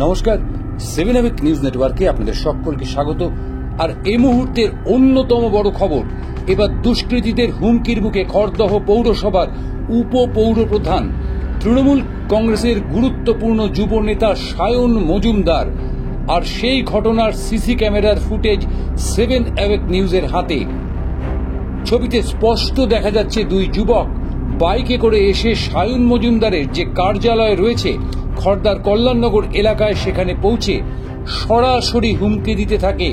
নমস্কার, 7 hour news নেটওয়ার্কে আপনাদের সকলকে স্বাগত। আর এই মুহূর্তের অন্যতম বড় খবর, এবার দুষ্কৃতীদের হুমকির মুখে খড়দহ পৌরসভার উপপৌরপ্রধান তৃণমূল কংগ্রেসের গুরুত্বপূর্ণ যুব নেতা সায়ন মজুমদার। আর সেই ঘটনার সিসি ক্যামেরার ফুটেজ 7 আওয়ার নিউজের হাতে। ছবিতে স্পষ্ট দেখা যাচ্ছে দুই যুবক বাইকে করে এসে সায়ন মজুমদারের যে কার্যালয় রয়েছে খড়দার কল্যাণনগর এলাকায়, সেখানে পৌঁছে সরাসরি হুমকি দিতে থাকে।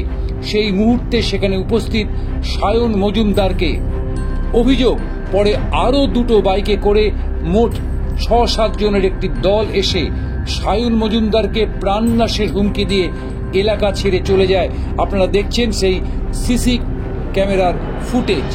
সেই মুহূর্তে সেখানে উপস্থিত সায়ন মজুমদারকে। অভিযোগ, পরে আরও দুটো বাইকে করে মোট 6-7 জনের একটি দল এসে সায়ন মজুমদারকে প্রাণনাশের হুমকি দিয়ে এলাকা ছেড়ে চলে যায়। আপনারা দেখছেন সেই সিসি ক্যামেরার ফুটেজ।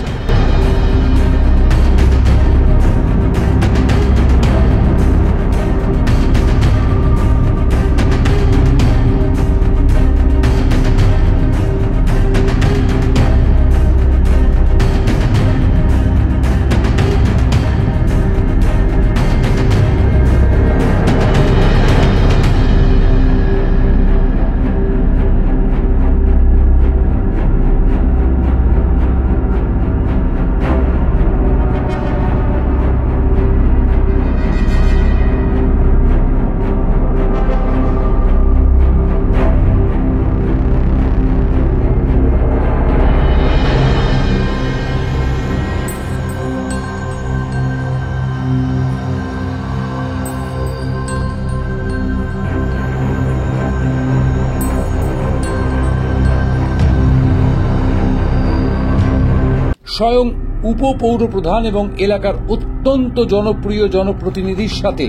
স্বয়ং উপপৌরপ্রধান এবং এলাকার অত্যন্ত জনপ্রিয় জনপ্রতিনিধির সাথে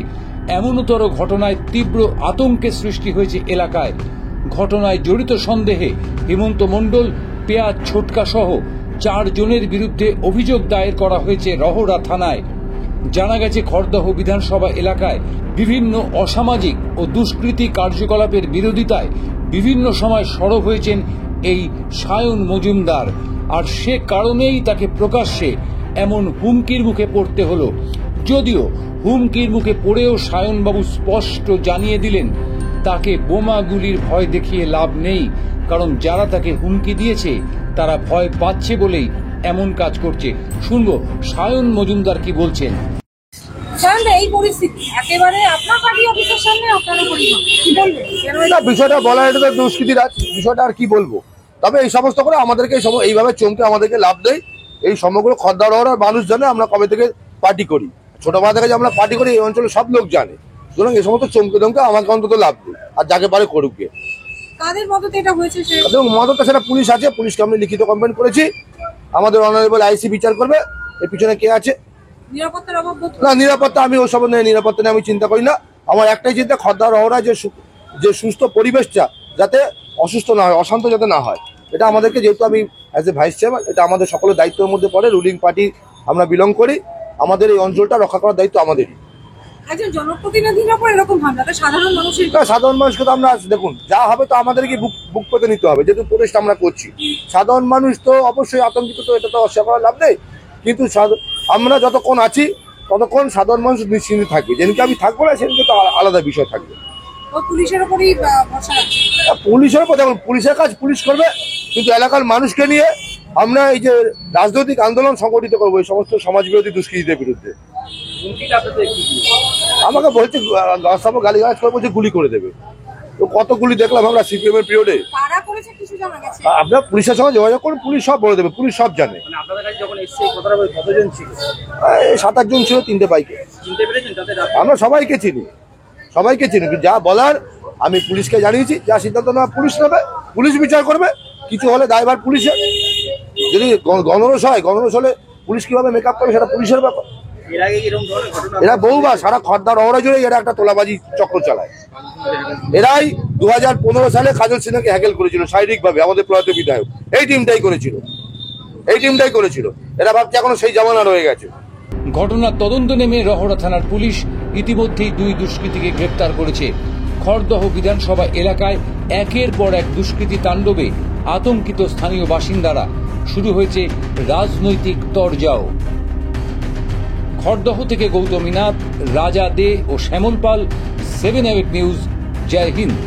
এমনতর ঘটনায় তীব্র আতঙ্কের সৃষ্টি হয়েছে এলাকায়। ঘটনায় জড়িত সন্দেহে হেমন্ত মণ্ডল, পেঁয়াজ ছোটকা সহ 4 জনের বিরুদ্ধে অভিযোগ দায়ের করা হয়েছে রহরা থানায়। জানা গেছে, খড়দহ বিধানসভা এলাকায় বিভিন্ন অসামাজিক ও দুষ্কৃতী কার্যকলাপের বিরোধিতায় বিভিন্ন সময় সরব হয়েছেন এই সায়ন মজুমদার। আর সে কারণেই তাকে প্রকাশ্যে এমন হুমকির মুখে পড়তে হলো। যদিও হুমকির মুখে পড়েও সায়নবাবু স্পষ্ট জানিয়ে দিলেন, তাকে বোমাগুলির ভয় দেখিয়ে লাভ নেই, কারণ যারা তাকে হুমকি দিয়েছে তারা ভয় পাচ্ছে বলেই এমন কাজ করছে। শুনবো সায়ন মজুমদার কি বলছেন। এই পরিস্থিতি একেবারে আপনার পার্টি অফিসের সামনে আপনারা কি বলবেন? না, বিষয়টা বলা, এটা তো দুষ্কৃতির বিষয়টা, আর কি বলবো। তবে এই সমস্ত করে আমাদেরকে এইভাবে চমকে আমাদেরকে লাভ দেয়। এই সমগ্র খড়দহ রহরার মানুষ জানে আমরা কবে থেকে পার্টি করি, ছোটবেলা থেকে যে আমরা পার্টি করি এই অঞ্চলে সব লোক জানে। সুতরাং এই সমস্ত চমকে দমকে আমাকে অন্তত লাভ দেয়, আর যাকে পারে করুক গিয়ে। কাদের মদতে এটা হয়েছে? মদতটা সেটা পুলিশ আছে, পুলিশকে আমি লিখিত কমপ্লেন করেছি। আমাদের অনারেবল আইসি বিচার করবে এর পিছনে কে আছে। নিরাপত্তার অভাব? না, নিরাপত্তা আমি ওসব নিরাপত্তা নিয়ে আমি চিন্তা করি না। আমার একটাই চিন্তা, খড়দহ রহরা যে সুস্থ পরিবেশটা যাতে অসুস্থ না হয়, অশান্ত যাতে না হয়, এটা আমাদেরকে, যেহেতু আমি অ্যাজ এ ভাইস চেয়ারম্যান, এটা আমাদের সকলের দায়িত্বের মধ্যে পড়ে। রুলিং পার্টি আমরা বিলং করি, আমাদের এই অঞ্চলটা রক্ষা করার দায়িত্ব আমাদেরই। একজন জনপ্রতিনিধির উপর এরকম হামলা সাধারণ মানুষের? সাধারণ মানুষকে তো আমরা, দেখুন, যা হবে তো আমাদেরকে বুক পেতে নিতে হবে, যেহেতু প্রোটেস্ট আমরা করছি। সাধারণ মানুষ তো অবশ্যই আতঙ্কিত, তো এটা তো অস্বীকার করার লাভ নেই। কিন্তু আমরা যতক্ষণ আছি ততক্ষণ সাধারণ মানুষ নিশ্চিন্তে থাকবে। যেদিনকে আমি থাকবো না সেদিনকে তো আলাদা বিষয় থাকবে। পুলিশের উপরই পুলিশের উপর, দেখুন, পুলিশের কাজ পুলিশ করবে, কিন্তু এলাকার মানুষকে নিয়ে আমরা এই যে রাজনৈতিক আন্দোলন সংগঠিত করবো এই সমস্ত সমাজবিরোধী দুষ্কৃতীদের বিরুদ্ধে। আমাকে বলছে গালিগালাজ করে, বলছে গুলি করে দেবে। তো কত গুলি দেখলাম আমরা সিপিএম এর পিরিয়ডে। আপনার পুলিশের সঙ্গে যোগাযোগ করুন, পুলিশ সব বলে দেবে, পুলিশ সব জানে। 7-8 জন ছিল, 3টে বাইকে। আমরা সবাইকে চিনি। যা বলার আমি পুলিশকে জানিয়েছি, যা সিদ্ধান্ত নেওয়া পুলিশ নেবে, পুলিশ বিচার করবে। কিছু হলে দায়ভার পুলিশের। যদি গণরোষ হয়, গণরোষ হলে পুলিশ কিভাবে মেকআপ করবে সেটা পুলিশের ব্যাপার। এরা বহুবার সারা খড়দহ রহরা জুড়ে এরা একটা তোলাবাজি চক্র চালায়। এরাই 2015 সালে কাজল সিনহাকে হ্যাকেল করেছিল শারীরিকভাবে, আমাদের প্রয়াত বিধায়ক। এই টিমটাই করেছিল। এরা ভাবছে এখনো সেই জামানা রয়ে গেছে। ঘটনার তদন্ত নেমে রহরা থানার পুলিশ ইতিমধ্যেই 2 দুষ্কৃতীকে গ্রেপ্তার করেছে। খড়দহ বিধানসভা এলাকায় একের পর এক দুষ্কৃতী তাণ্ডবে আতঙ্কিত স্থানীয় বাসিন্দারা। শুরু হয়েছে রাজনৈতিক তরজাও। খড়দহ থেকে গৌতমী নাথ, রাজা দে ও শ্যামল পাল, 7 আওয়ার নিউজ, জয় হিন্দ।